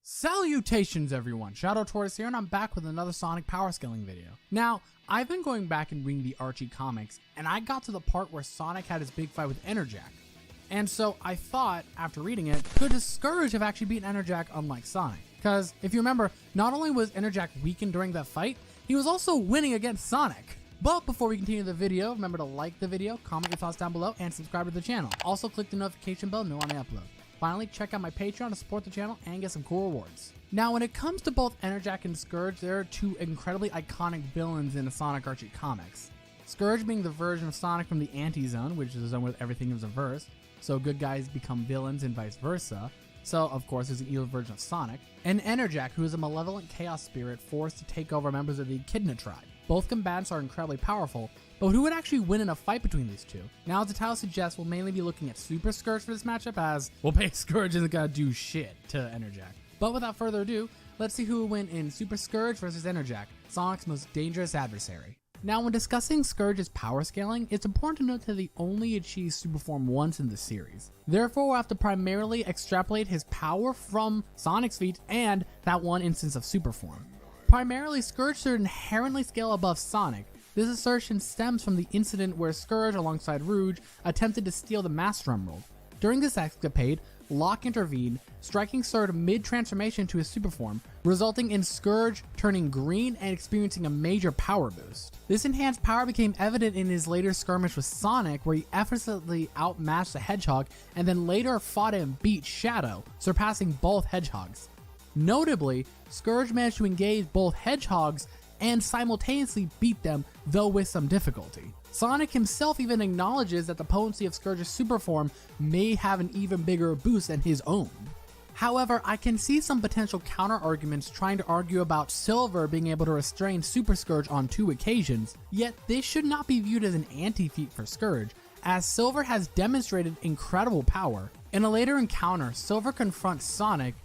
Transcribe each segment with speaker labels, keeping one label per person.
Speaker 1: Salutations everyone, Shadow Tortoise here, and I'm back with another Sonic power scaling video. Now, I've been going back and reading the Archie comics, and I got to the part where Sonic had his big fight with Enerjak. And so I thought, after reading it, could a Scourge have actually beaten Enerjak unlike Sonic? Because, if you remember, not only was Enerjak weakened during that fight, he was also winning against Sonic. But before we continue the video, remember to like the video, comment your thoughts down below, and subscribe to the channel. Also click the notification bell to know when I upload. Finally, check out my Patreon to support the channel and get some cool rewards. Now, when it comes to both Enerjak and Scourge, there are two incredibly iconic villains in the Sonic Archie comics. Scourge being the version of Sonic from the Anti-Zone, which is a zone where everything is reversed, so good guys become villains and vice versa. So, of course, is an evil version of Sonic. And Enerjak, who is a malevolent chaos spirit forced to take over members of the Echidna tribe. Both combatants are incredibly powerful, but who would actually win in a fight between these two? Now, as the title suggests, we'll mainly be looking at Super Scourge for this matchup, as, well, base Scourge isn't gonna do shit to Enerjak. But without further ado, let's see who will win in Super Scourge versus Enerjak, Sonic's most dangerous adversary. Now, when discussing Scourge's power scaling, it's important to note that he only achieves super form once in the series. Therefore, we'll have to primarily extrapolate his power from Sonic's feat and that one instance of super form. Primarily, Scourge should inherently scale above Sonic. This assertion stems from the incident where Scourge, alongside Rouge, attempted to steal the Master Emerald. During this escapade, Locke intervened, striking Scourge mid-transformation to his super form, resulting in Scourge turning green and experiencing a major power boost. This enhanced power became evident in his later skirmish with Sonic, where he effortlessly outmatched the Hedgehog and then later fought and beat Shadow, surpassing both Hedgehogs. Notably, Scourge managed to engage both Hedgehogs and simultaneously beat them, though with some difficulty. Sonic himself even acknowledges that the potency of Scourge's super form may have an even bigger boost than his own. However, I can see some potential counter-arguments trying to argue about Silver being able to restrain Super Scourge on 2 occasions, yet this should not be viewed as an anti-feat for Scourge, as Silver has demonstrated incredible power. In a later encounter, Silver confronts Sonic,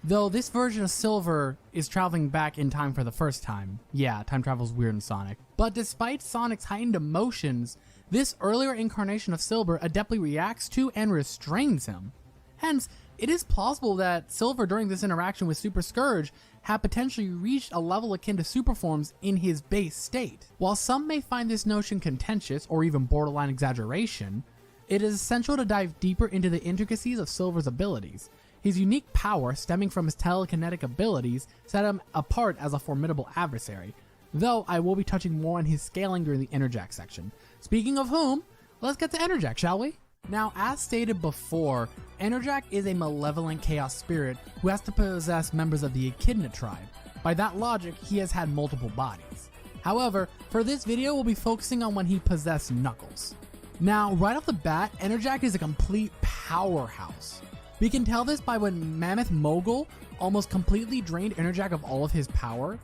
Speaker 1: though this version of Silver is traveling back in time for the first time. Yeah, time travel's weird in Sonic. But despite Sonic's heightened emotions, this earlier incarnation of Silver adeptly reacts to and restrains him. Hence, it is plausible that Silver during this interaction with Super Scourge had potentially reached a level akin to super forms in his base state. While some may find this notion contentious or even borderline exaggeration, it is essential to dive deeper into the intricacies of Silver's abilities. His unique power, stemming from his telekinetic abilities, set him apart as a formidable adversary, though I will be touching more on his scaling during the Enerjak section. Speaking of whom, let's get to Enerjak, shall we? Now, as stated before, Enerjak is a malevolent chaos spirit who has to possess members of the Echidna tribe. By that logic, he has had multiple bodies. However, for this video, we'll be focusing on when he possessed Knuckles. Now, right off the bat, Enerjak is a complete powerhouse. We can tell this by when Mammoth Mogul almost completely drained Enerjak of all of his power,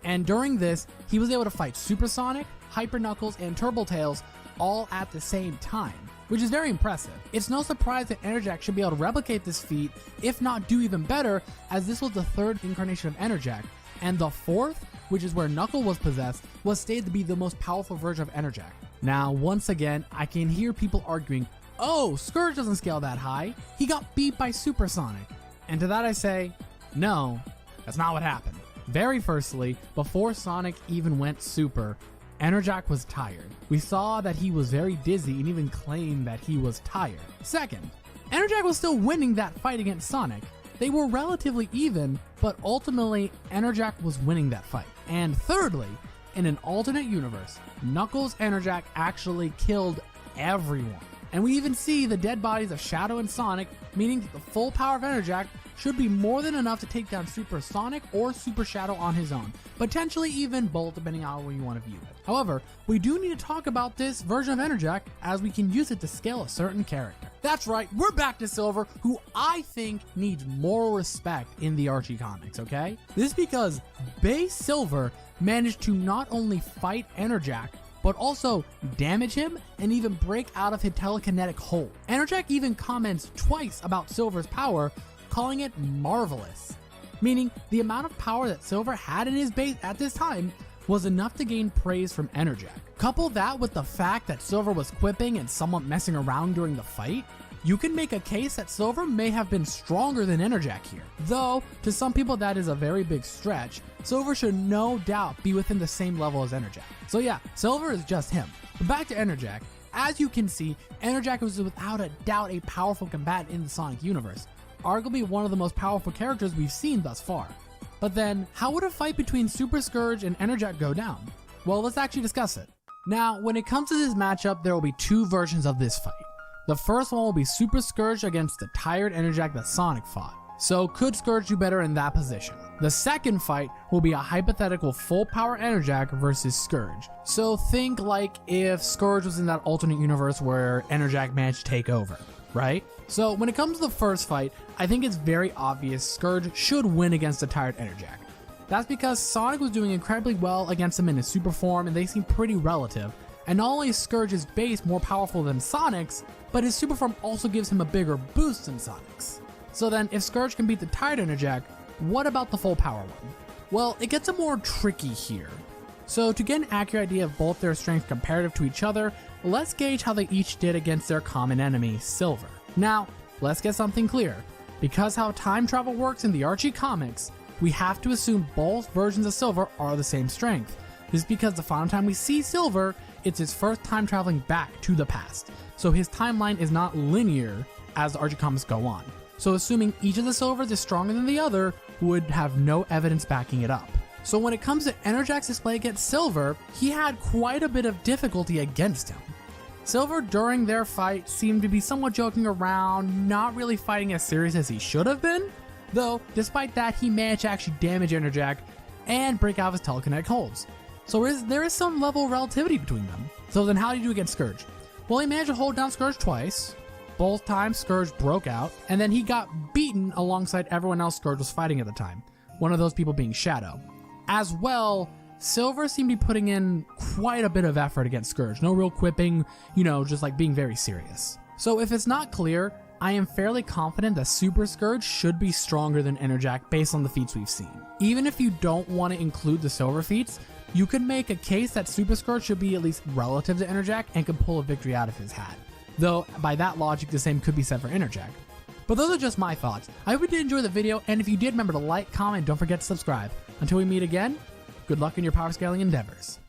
Speaker 1: and during this, he was able to fight Super Sonic, Hyper Knuckles, and Turbo Tails all at the same time, which is very impressive. It's no surprise that Enerjak should be able to replicate this feat, if not do even better, as this was the 3rd incarnation of Enerjak, and the 4th, which is where Knuckle was possessed, was stated to be the most powerful version of Enerjak. Now, once again, I can hear people arguing, oh, Scourge doesn't scale that high, he got beat by Super Sonic. And to that I say, no, that's not what happened. Very firstly, before Sonic even went Super, Enerjak was tired. We saw that he was very dizzy and even claimed that he was tired. Second, Enerjak was still winning that fight against Sonic. They were relatively even, but ultimately Enerjak was winning that fight. And thirdly, in an alternate universe, Knuckles Enerjak actually killed everyone. And we even see the dead bodies of Shadow and Sonic, meaning that the full power of Enerjak should be more than enough to take down Super Sonic or Super Shadow on his own, potentially even both depending on how you want to view it. However, we do need to talk about this version of Enerjak as we can use it to scale a certain character. That's right, we're back to Silver, who I think needs more respect in the Archie comics, okay? This is because base Silver managed to not only fight Enerjak, but also damage him and even break out of his telekinetic hold. Enerjak even comments twice about Silver's power, calling it marvelous, meaning the amount of power that Silver had in his base at this time was enough to gain praise from Enerjak. Couple that with the fact that Silver was quipping and somewhat messing around during the fight, you can make a case that Silver may have been stronger than Enerjak here. Though, to some people that is a very big stretch, Silver should no doubt be within the same level as Enerjak. So yeah, Silver is just him. But back to Enerjak. As you can see, Enerjak was without a doubt a powerful combatant in the Sonic universe. Arguably one of the most powerful characters we've seen thus far. But then, how would a fight between Super Scourge and Enerjak go down? Well, let's actually discuss it. Now, when it comes to this matchup, there will be two versions of this fight. The first one will be Super Scourge against the tired Enerjak that Sonic fought. So could Scourge do better in that position? The second fight will be a hypothetical full power Enerjak versus Scourge. So think like if Scourge was in that alternate universe where Enerjak managed to take over, right? So when it comes to the first fight, I think it's very obvious Scourge should win against the tired Enerjak. That's because Sonic was doing incredibly well against him in his super form and they seem pretty relative. And not only is Scourge's base more powerful than Sonic's, but his super form also gives him a bigger boost than Sonic's. So then if Scourge can beat the tired Enerjak, what about the full power one? Well, it gets a more tricky here. So to get an accurate idea of both their strengths comparative to each other, let's gauge how they each did against their common enemy, Silver. Now, let's get something clear. Because how time travel works in the Archie comics, we have to assume both versions of Silver are the same strength. This is because the final time we see Silver, it's his first time traveling back to the past. So his timeline is not linear as the Archie comics go on. So assuming each of the Silvers is stronger than the other would have no evidence backing it up. So when it comes to Enerjak's display against Silver, he had quite a bit of difficulty against him. Silver during their fight seemed to be somewhat joking around, not really fighting as serious as he should have been. Though, despite that, he managed to actually damage Enerjak and break out of his telekinetic holds. So there is some level of relativity between them. So then how did he do against Scourge? Well, he managed to hold down Scourge twice. Both times Scourge broke out, and then he got beaten alongside everyone else Scourge was fighting at the time. One of those people being Shadow. As well, Silver seemed to be putting in quite a bit of effort against Scourge. No real quipping, just like being very serious. So if it's not clear, I am fairly confident that Super Scourge should be stronger than Enerjak based on the feats we've seen. Even if you don't want to include the Silver feats, you could make a case that Super Scourge should be at least relative to Enerjak and could pull a victory out of his hat. Though, by that logic, the same could be said for Enerjak. But those are just my thoughts. I hope you did enjoy the video, and if you did, remember to like, comment, don't forget to subscribe. Until we meet again, good luck in your power scaling endeavors.